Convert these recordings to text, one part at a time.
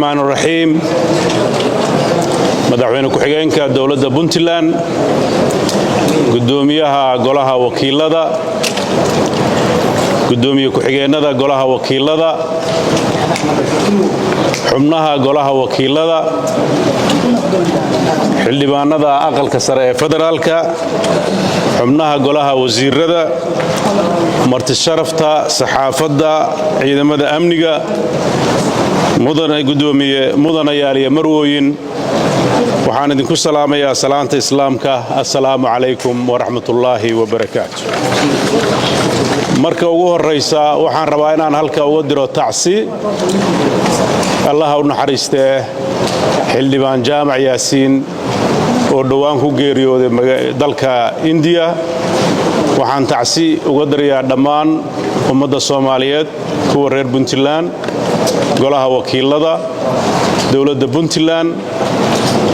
الرحمن الرحيم مدحوينه ku-xigeenka dawladda Puntland gudoomiyaha golaha wakiilada gudoomiye ku-xigeenada golaha wakiilada xubnaha golaha wakiilada xildhibaanada aqalka sare ee federaalka xubnaha golaha wasiirada marti sharafta saxaafadda ciidamada amniga mudanayaal iyo marwooyin waxaan idinku salaamayaa salaanta islaamka assalaamu calaykum waraxmatullaahi wabarakaatu marka ugu horeysa waxaan rabaa inaan halka uga diro tacsi allaha u naxariistee xildhibaan jaamac yaasiin oo dhowaan ku geeriyooday dalka India waxaan tacsi uga dirayaa dhammaan ummadda Soomaaliyeed kuwa reer Puntland golaha wakiilada dawladda Puntland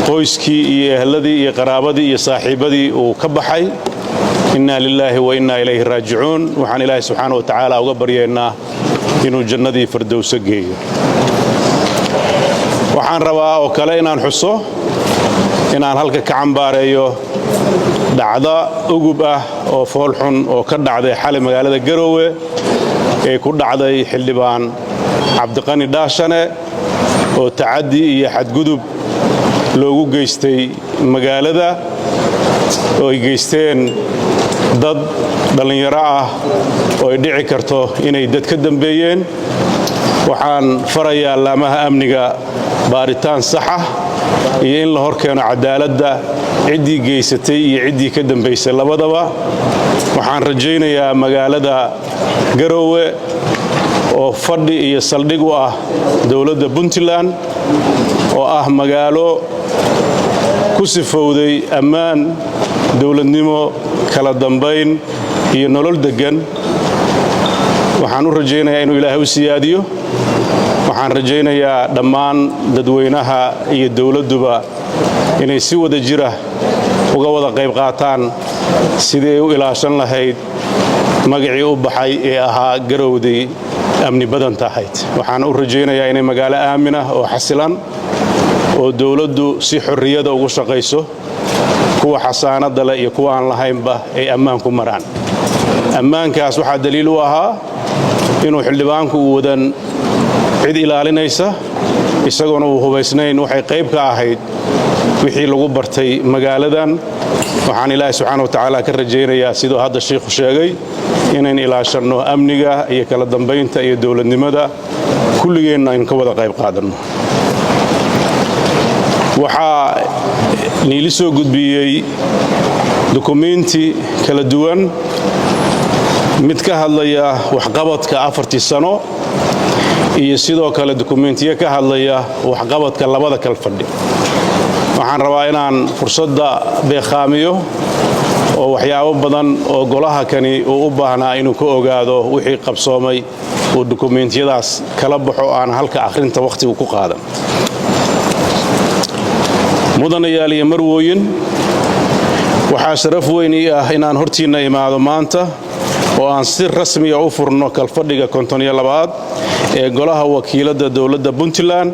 qoyskii iyo ehladii iyo qaraabadii iyo saaxiibadii uu ka baxay inna lillahi wa inna ilayhi raaji'uun waxaan ilaahay subxaanahu wa ta'aala uga baryeynaa inuu jannadii firdawsa geeyo waxaan rabaa oo kale inaan xuso inaan halka ka cambaareeyo dhacdo ugub ah oo fool xun oo ka dhacday xalay magaalada Garowe ee ku dhacday xildhibaan Cabdiqani Dhaashane oo tacaddi iyo xadgudub loogu geystay magaalada oo ay geysteen dad dhalinyaro ah oo ay dhici karto inay dad ka dambeeyeen waxaan farayaa laamaha amniga baaritaan sax ah iyo in la horkeeno cadaaladda ciddii geysatay iyo ciddii ka dambeysay labadaba waxaan rajaynayaa magaalada Garowe oo fadhi iyo saldhig u ah dawladda Puntland oo ah magaalo ku sifowday ammaan dawladnimo kala dambeyn iyo nolol degan waxaan u rajaynayaa inuu Ilaahay u siyaadiyo waxaan rajaynayaa dhammaan dadweynaha iyo dawladduba inay si wada jira uga wada qayb qaataan sidii ay u ilaashan lahayd magacii u baxay ee ahaa Garowdii amni badan tahay waxaan u rajaynayaa inay magaalo aamin ah oo xasilan oo dawladdu si xorriyada ugu shaqayso kuwa xasaanada leh iyo kuwa aan lahaynba ay ammaan ku maraan ammaankaas waxaa daliil u ahaa inuu xildhibaanku uu wadan cid ilaalinaysa isagoona uu hubaysnayn waxay qayb ka ahayd wixii lagu bartay magaaladan waxaan ilaahay subxaanahu wa ta'aala ka rajaynayaa sidoo hadda sheekhu sheegay inaan ilaashano amniga iyo kala dambeynta iyo dawladnimada kulligeenna in ka wada qayb qaadano waxaa niili soo gudbiyey dukumeenti kala duwan mid ka hadlaya waxqabadka 4 sano iyo sidoo kale dukumeentiyo ka hadlaya waxqabadka labada kal fadhi waxaan rabaa inaan fursadda beeqaamiyo oo waxyaabo badan oo golaha kani uu u baahnaa inuu ka ogaado wixii qabsoomay oo dukumeentiyadaas kala baxo aan halka akhrinta waqtiga ku qaadan mudanayaal iyo marwooyin waxaa sharaf weyn ii ah inaan hortiina imaado maanta oo aan si rasmi ah u furno kalfadhiga 52 ee golaha wakiilada dawladda Puntland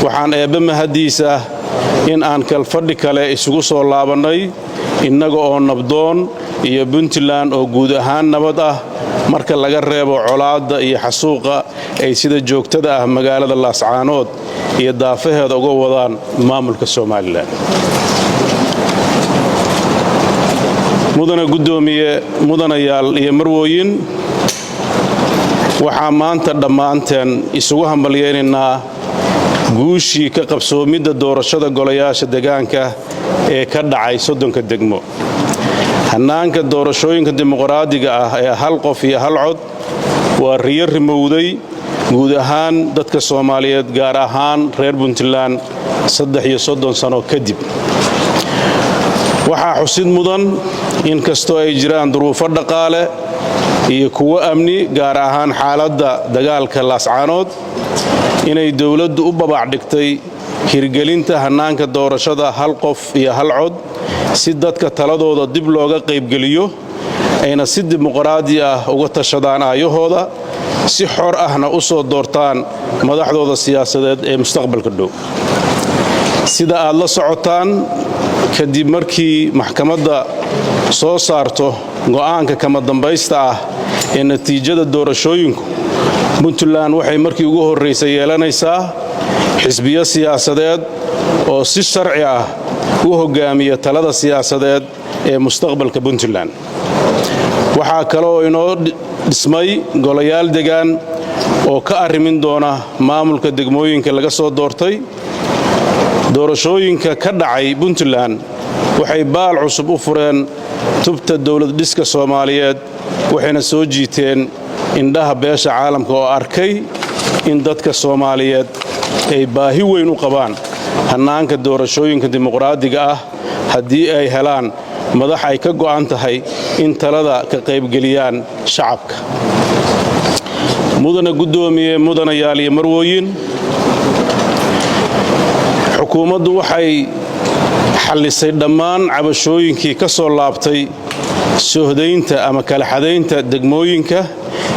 waxaan eebbe mahadiisa in aan kalfadhi kale isugu soo laabanay innaga oo nabdoon iyo Puntland oo guud ahaan nabad ah marka laga reebo colaadda iyo xasuuqa ay sida joogtada ah magaalada Laascaanood iyo daafaheeda uga wadaan maamulka Soomaaliland mudanayaal iyo marwooyin waxaa maanta dhammaanteen isugu hambalyeynaa guushii ka qabsoomidda doorashada golayaasha deegaanka ee ka dhacay 30 degmo hannaanka doorashooyinka dimuqraadiga ah ee hal qof iyo hal cod waa riyo rimowday guud ahaan dadka Soomaaliyeed gaar ahaan reer Puntland 30 sano kadib waxaa xusid mudan in kastoo ay jiraan duruufo dhaqaale iyo kuwa amni gaar ahaan xaaladda dagaalka Laascaanood inay dawladdu u babac dhigtay hirgelinta hannaanka doorashada hal qof iyo hal cod si dadka taladooda dib looga qaybgeliyo ayna si dimuqraadi ah uga tashadaan aayahooda si xor ahna u soo doortaan madaxdooda siyaasadeed ee mustaqbalka dhow sida aad la socotaan kadib markii maxkamadda soo saarto go'aanka kama dambaysta ah ee natiijada doorashooyinku Puntland waxay markii ugu horeysay yeelanaysaa xisbiyo siyaasadeed oo si sharci ah u hogaamiya talada siyaasadeed ee mustaqbalka Puntland waxaa kale oo inoo dhismay golayaal deegaan oo ka arrimin doona maamulka degmooyinka laga soo doortay doorashooyinka ka dhacay Puntland waxay baal cusub u fureen tubta dawlad dhiska Soomaaliyeed waxayna soo jiiteen indhaha beesha caalamka oo arkay in dadka Soomaaliyeed ay baahi weyn u qabaan hannaanka doorashooyinka dimuqraadiga ah haddii ay helaan madax ay ka go'an tahay in talada ka qaybgeliyaan shacabka mudana gudoomiye mudanayaal iyo marwooyin xukuumaddu waxay xallisay dhammaan cabashooyinkii ka soo laabtay soohdaynta ama kala xadaynta degmooyinka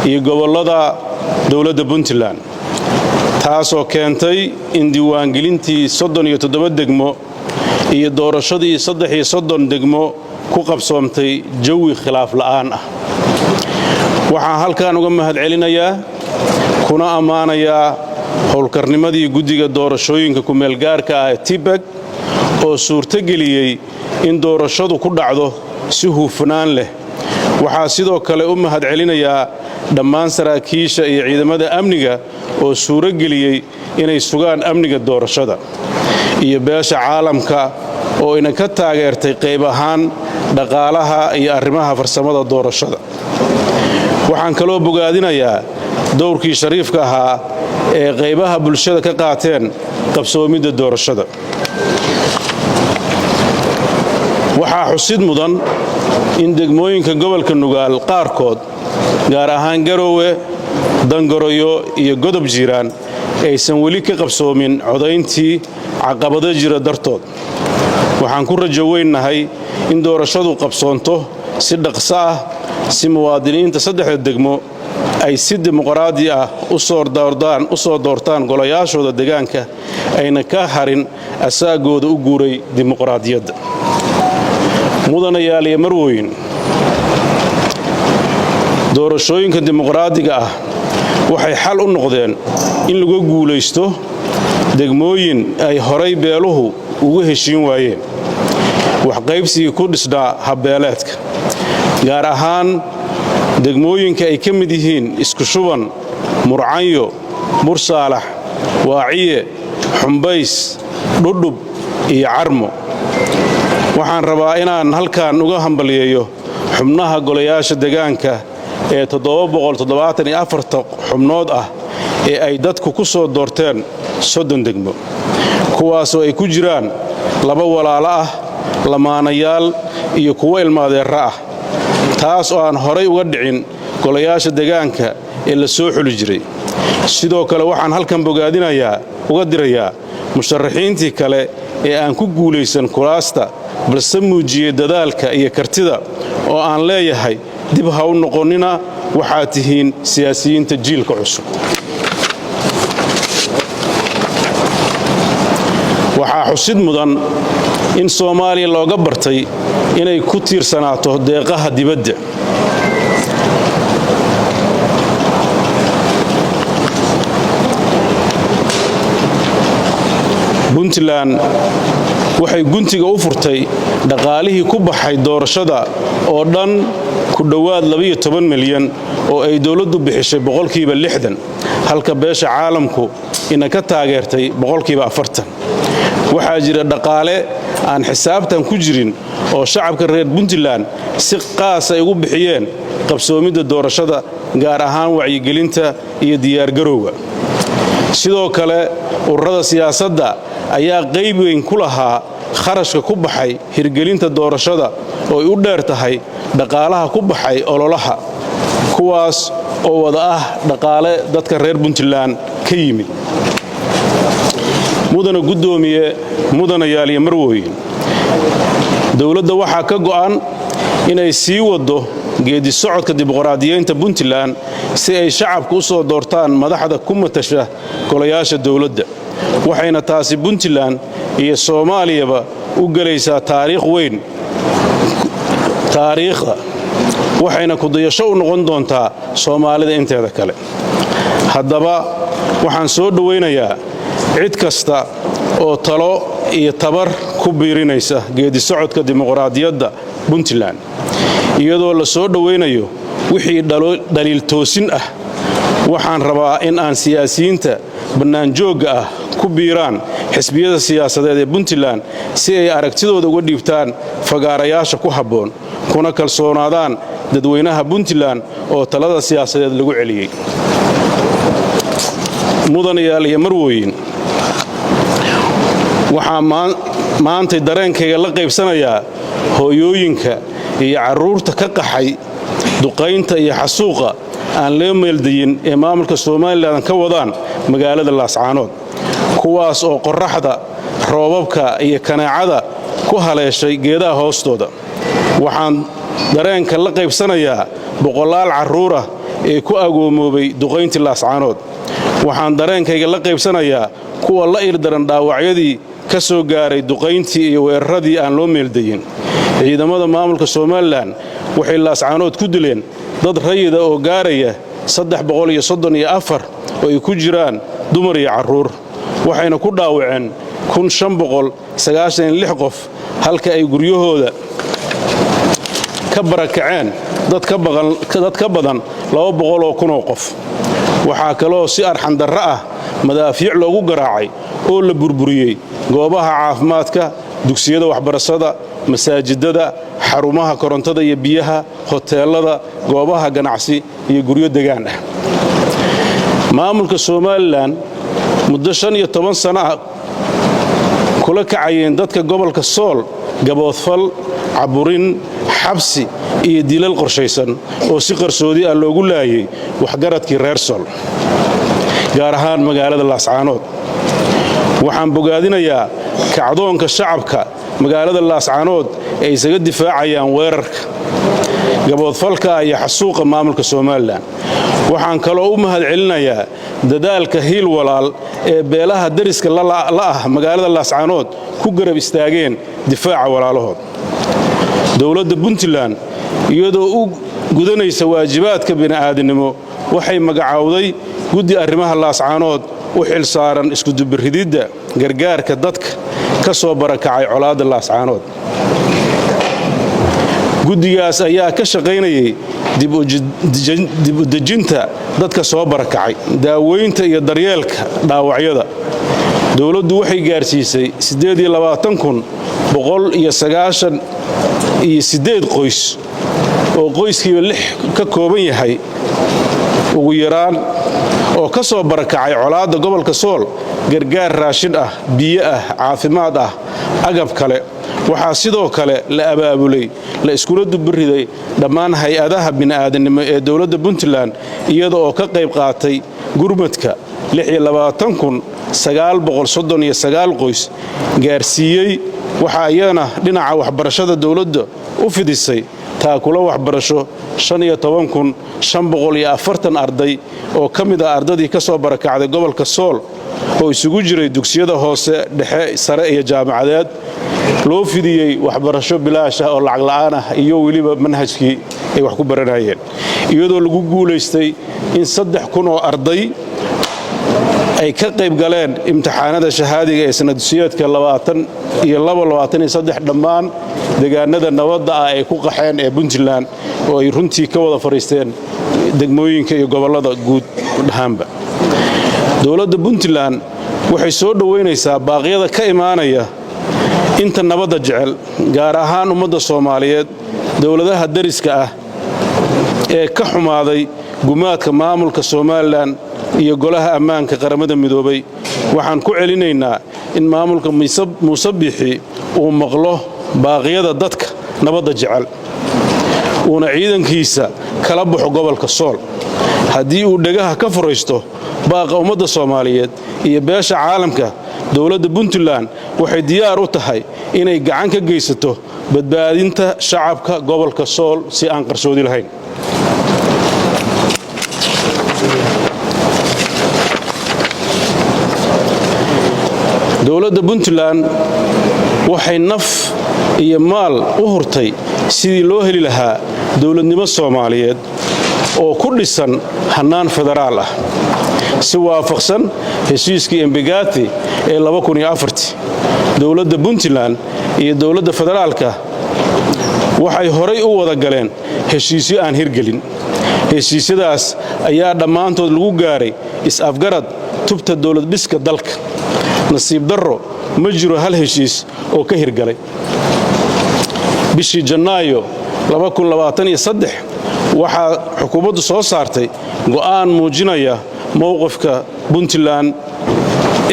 iyo gobollada dawladda Puntland taasoo keentay in diiwaangelintii 37 degmo iyo doorashadii 33 degmo ku qabsoomtay jawi khilaaf la'aan ah waxaan halkaan uga mahadcelinayaa kuna ammaanayaa howlkarnimadii guddiga doorashooyinka ku meel gaarka ah ee TPEC oo suurtageliyay in doorashadu ku dhacdo si hufnaan leh waxaa sidoo kale u mahadcelinayaa dhammaan saraakiisha iyo ciidamada amniga oo suurageliyay inay sugaan amniga doorashada iyo beesha caalamka oo ina ka taageertay qayb ahaan dhaqaalaha iyo arrimaha farsamada doorashada waxaan kaloo bogaadinayaa dowrkii shariifka ahaa ee qaybaha bulshada ka qaateen qabsoomidda doorashada waxaa xusid mudan in degmooyinka gobolka Nugaal qaarkood gaar ahaan Garowe Dangoroyo iyo Godob Jiiraan aysan weli ka qabsoomin codayntii caqabado jira dartood waxaan ku rajo weynahay in doorashadu qabsoonto si dhaqso ah si muwaadiniinta saddexda degmo ay si dimuqraadi ah u soo doortaan golayaashooda deegaanka ayna ka harin asaagooda u guuray dimuqraadiyadda mudanayaal iyo marwooyin doorashooyinka dimuqraadiga ah waxay xal u noqdeen in lagu guulaysto degmooyin ay horay beeluhu ugu heshiin waayeen wax qaybsiga ku dhisnaa habbeeleedka gaar ahaan degmooyinka ay ka mid yihiin isku shuban Murcanyo Bursaalax Waaciye Xumbays Dhudhub iyo Carmo waxaan rabaa inaan halkaan uga hambaliyeeyo xubnaha golayaasha deegaanka ee 774 xubnood ah ee ay dadku ku soo doorteen 30 degmo kuwaasoo ay ku jiraan laba walaalo ah lamaanayaal iyo kuwa ilmaadeera ah taas oo aan horay uga dhicin golayaasha deegaanka ee la soo xuli jiray sidoo kale waxaan halkan bogaadinayaa uga dirayaa musharaxiintii kale ee aan ku guulaysan kuraasta balse muujiyay dadaalka iyo kartida oo aan leeyahay dib ha u noqonina waxaad tihiin siyaasiyiinta jiilka cusub waxaa xusid mudan in Soomaaliya looga bartay inay ku tiirsanaato deeqaha dibadda Puntland waxay guntiga u furtay dhaqaalihii ku baxay doorashada oo dhan ku dhawaad 12 milyan oo ay dawladdu bixisay 60% halka beesha caalamku ina ka taageertay 40% waxaa jira dhaqaale aan xisaabtan ku jirin oo shacabka reer Puntland si qaas ay ugu bixiyeen qabsoomidda doorashada gaar ahaan wacyigelinta iyo diyaar garowga sidoo kale ururada siyaasadda ayaa qayb weyn ku lahaa kharashka ku baxay hirgelinta doorashada oo ay u dheer tahay dhaqaalaha ku baxay ololaha kuwaas oo wada ah dhaqaale dadka reer Puntland ka yimid mudana gudoomiye mudanayaal iyo marwooyin dawladda waxaa ka go'an inay sii wado geedi socodka dimuqraadiyeynta Puntland si ay shacabku u soo doortaan madaxda ku matasha golayaasha dawladda waxayna taasi Puntland iyo Soomaaliyaba u galaysaa taariikh weyn taariikhda waxayna ku dayasho u noqon doontaa Soomaalida inteeda kale haddaba waxaan soo dhaweynayaa cid kasta oo talo iyo tabar ku biirinaysa geedi socodka dimuqraadiyadda Puntland iyadoo la soo dhaweynayo wixii dhaliil toosin ah waxaan rabaa in aan siyaasiyiinta banaanjooga ah ku biiraan xisbiyada siyaasadeed ee Puntland si ay aragtidooda uga dhiibtaan fagaarayaasha ku habboon kuna kalsoonaadaan dadweynaha Puntland oo talada siyaasadeed lagu celiyay mudanayaal iyo marwooyin waxaa maanta dareenkayga la qaybsanayaa hooyooyinka iyo carruurta ka qaxay duqaynta iyo xasuuqa aan loo meeldayin ee maamulka Soomaaliland ka wadaan magaalada Laascaanood kuwaas oo qorraxda roobabka iyo kanaacada ku haleeshay geedaha hoostooda waxaan dareenka la qaybsanayaa boqolaal carruur ah ee ku agoomoobay duqayntii Laascaanood waxaan dareenkayga la qaybsanayaa kuwa la ildaran dhaawacyadii ka soo gaaray duqayntii iyo weeraradii aan loo meeldayin ciidamada maamulka Soomaaliland waxay Laascaanood ku dileen dad rayida oo gaaraya 334 oo ay ku jiraan dumar iyo carruur waxayna ku dhaawaceen 1596 qof halka ay guryahooda ka barakaceen dad ka badan 200 oo qof waxaa kaloo si arxan darro ah madaafiic loogu garaacay oo la burburiyay goobaha caafimaadka dugsiyada waxbarashada masaajidada xarumaha korontada iyo biyaha hoteelada goobaha ganacsi iyo guryo degaan ah maamulka Soomaaliland muddo 15 sano ah kula kacayeen dadka gobolka Sool gaboodfal caburin xabsi iyo dilal qorshaysan oo si qarsoodi ah loogu laayay waxgaradkii reer Sool gaar ahaan magaalada Laascaanood waxaan bogaadinayaa kacdoonka shacabka magaalada Laascaanood ay isaga difaacayaan weerarka gaboodfalka iyo xasuuqa maamulka Soomaaliland waxaan kaloo u mahadcelinayaa dadaalka hiil walaal ee beelaha dariska la ah magaalada Laascaanood ku garab istaageen difaaca walaalahood dawladda Puntland iyadoo u gudanaysa waajibaadka bini'aadanimo waxay magacaawday guddi arrimaha Laascaanood u xil saaran isku dubiridida gargaarka dadka ka soo barakacay colaadda Laascaanood guddigaas ayaa ka shaqaynayay dib u dejinta dadka soo barakacay daaweynta iyo daryeelka dhaawacyada dawladdu waxay gaarsiisay 198 qoys oo qoyskiiba 6 ka kooban yahay ugu yaraan oo ka soo barakacay colaadda gobolka Sool gargaar raashin ah biyo ah caafimaad ah agab kale waxaa sidoo kale la abaabulay la iskula dubiriday dhammaan hay'adaha bini'aadanimo ee dawladda Puntland iyada oo ka qayb qaatay gurmadka 26939 qoys gaarsiiyay waxa ayana dhinaca waxbarashada dawladda u fidisay taakula waxbarasho 15540 arday oo kamid ah ardadii ka soo barakacday gobolka Sool oo isugu jiray dugsiyada hoose dhexe sare iyo jaamacadeed loo fidiyay waxbarasho bilaash ah oo lacag la'aan ah iyo waliba manhajkii ay wax ku baranayeen iyadoo lagu guuleystay in 3000 oo arday ay ka qayb galeen imtixaanada shahaadiga ee sanadsiyeedka 2022-23 dhammaan deegaanada nabadda ah ay ku qaxeen ee Puntland oo ay runtii ka wada fariisteen degmooyinka iyo gobolada guud dhahanba dawladda Puntland waxay soo dhaweynaysaa baaqyada ka imaanaya inta nabadda jecel gaar ahaan ummadda Soomaaliyeed dawladaha dariska ah ee ka xumaaday gumaadka maamulka Soomaaliland iyo golaha ammaanka qaramada midoobay waxaan ku celinaynaa in maamulka Muuse Biixi uu maqlo baaqyada dadka nabadda jecel uuna ciidankiisa kala baxo gobolka Sool haddii uu dhagaha ka furaysto baaqa ummadda Soomaaliyeed iyo beesha caalamka dawladda Puntland waxay diyaar u tahay inay gacan ka geysato badbaadinta shacabka gobolka Sool si aan qarsoodi lahayn. dowladda Puntland waxay naf iyo maal u hurtay sidii loo heli lahaa dowladnimo Soomaaliyeed oo ku dhisan hannaan federaal ah si waafaqsan heshiiskii Embigati ee 2004 dowladda Puntland iyo dowladda federaalka waxay horay u wada galeen heshiisyo aan hirgelin. heshiisyadaas ayaa dhammaantood lagu gaaray is-afgarad tubta dowlad dhiska dalka. nasiib darro ma jiro hal heshiis oo ka hirgalay. bishii Janaayo 2023 waxaa xukuumaddu soo saartay go'aan muujinaya mowqifka Puntland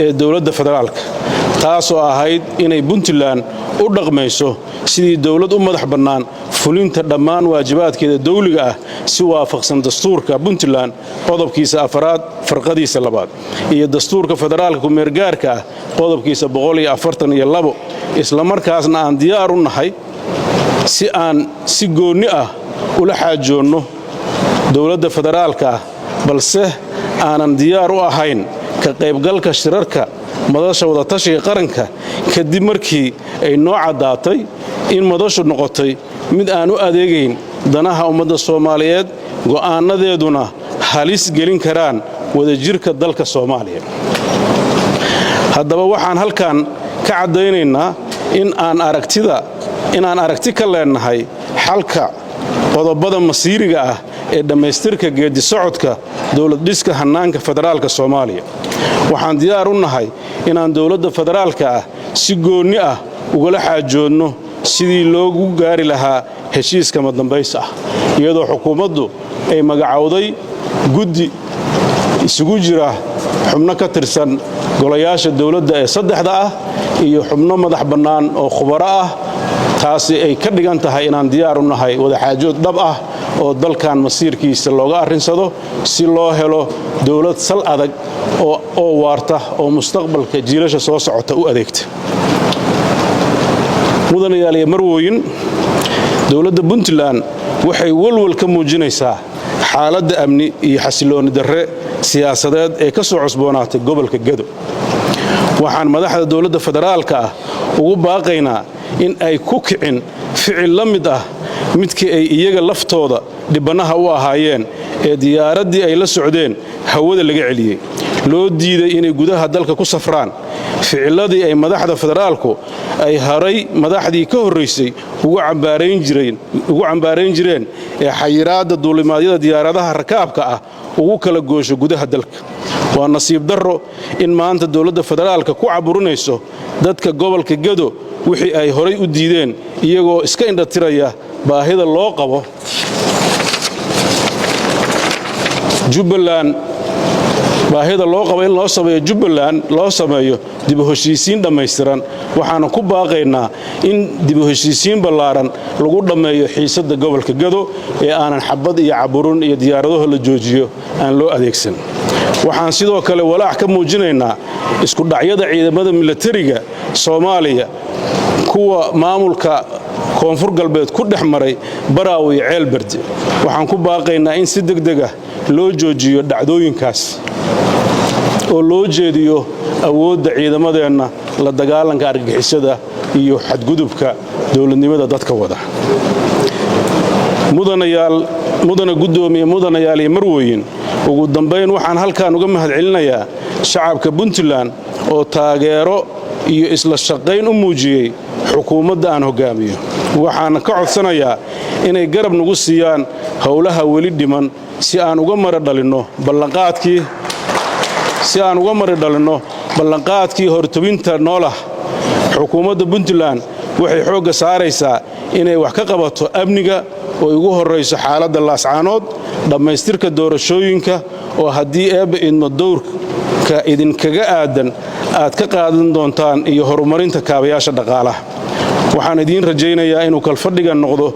ee dowladda federaalka taasoo ahayd inay Puntland u dhaqmayso sidii dowlad u madax bannaan fulinta dhammaan waajibaadkeeda dawliga ah si waafaqsan dastuurka Puntland qodobkiisa 4 farqadiisa 2 iyo dastuurka federaalka ku meergaarka ah qodobkiisa 142 isla markaasna aan diyaar u nahay si aan si gooni ah ula xaajoonno dowladda federaalka ah balse aanan diyaar u ahayn ka qaybgalka shirarka madasha wada tashiga qaranka kadib markii ay noo cadaatay in madashu noqotay mid aan u adeegayn danaha ummadda Soomaaliyeed go'aanadeeduna halis gelin karaan wadajirka dalka Soomaaliya. haddaba waxaan halkan ka cadaynaynaa in aan aragti ka leenahay xalka qodobada masiiriga ah ee dhamaystirka geedi socodka dowlad dhiska hannaanka federaalka Soomaaliya. waxaan diyaar u nahay inaan dowladda federaalka ah si gooni ah ugala xaajoonno sidii loogu gaari lahaa heshiiska madambaysa ah iyadoo xukuumaddu ay magacowday guddi isugu jira xubno ka tirsan golayaasha dowladda ee saddexda ah iyo xubno madax bannaan oo khubaro ah. taasi ay ka dhigan tahay inaan diyaar u nahay wada xaajood dhab ah oo dalkan masiirkiisa looga arrinsado si loo helo dowlad sal adag oo waarta oo mustaqbalka jiilasha soo socota u adeegta. mudanayaal iyo marwooyin dowladda Puntland waxay walwal ka muujinaysaa xaaladda amni iyo xasilooni darre siyaasadeed ee ka soo cusboonaatay gobolka Gedo. waxaan madaxda dowladda federaalka ah ugu baaqaynaa in ay ku kicin ficil la mid ah midkii ay iyaga laftooda dhibanaha u ahaayeen ee diyaaraddii ay la socdeen hawada laga celiyey loo diiday inay gudaha dalka ku safraan. ficiladii ay madaxda federaalku ay haray madaxdii ka horeysay ugu cambaarayn jireen ee xayiraadda duulimaadyada diyaaradaha rakaabka ah ugu kala goosho gudaha dalka. waa nasiib darro in maanta dowladda federaalka ku caburinayso dadka gobolka Gedo wixii ay horay u diideen iyagoo iska indhatiraya baahida loo qabo Jubbaland in loo sameeyo Jubbaland loo sameeyo dib u heshiisiin dhammaystiran. waxaana ku baaqaynaa in dib u heshiisiin ballaaran lagu dhammeeyo xiisadda gobolka Gedo ee aanan xabad iyo caburin iyo diyaaradaha la joojiyo aan loo adeegsan. waxaan sidoo kale walaac ka muujinaynaa isku dhacyada ciidamada militariga Soomaaliya kuwa maamulka koonfur galbeed ku dhex maray Baraawe iyo Ceelbarde. waxaan ku baaqaynaa in si degdeg ah loo joojiyo dhacdooyinkaas oo loo jeediyo awoodda ciidamadeenna la dagaalanka argagixisada iyo xadgudubka dowladnimada dadka wada. mudana gudoomiye mudanayaal iyo marwooyin ugu dambayn waxaan halkan uga mahadcelinayaa shacabka Puntland oo taageero iyo isla shaqayn u muujiyay xukuumadda aan hogaamiyo. waxaan ka codsanayaa inay garab nagu siiyaan howlaha weli dhiman si aan uga mara dhalinno ballanqaadkii hortobinta noolah. xukuumadda Puntland waxay xoogga saaraysaa inay wax ka qabato amniga oo ugu horeyso xaaladda Laascaanood, dhammaystirka doorashooyinka oo haddii eebba idmo dowrka idinkaga aadan aad ka qaadan doontaan iyo horumarinta kaabayaasha dhaqaalaha. waxaan idiin rajaynayaa inuu kalfadhiga noqdo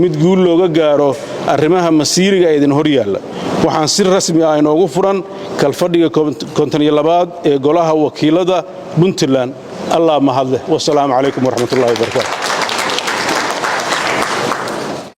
mid guul looga gaaro arrimaha masiiriga ee idin hor yaalla. waxaan si rasmi ah inoogu furan kalfadhiga 52 ee golaha wakiilada Puntland. allah mahadleh. wassalaamu calaykum waraxmatullaahi wabarakaatu.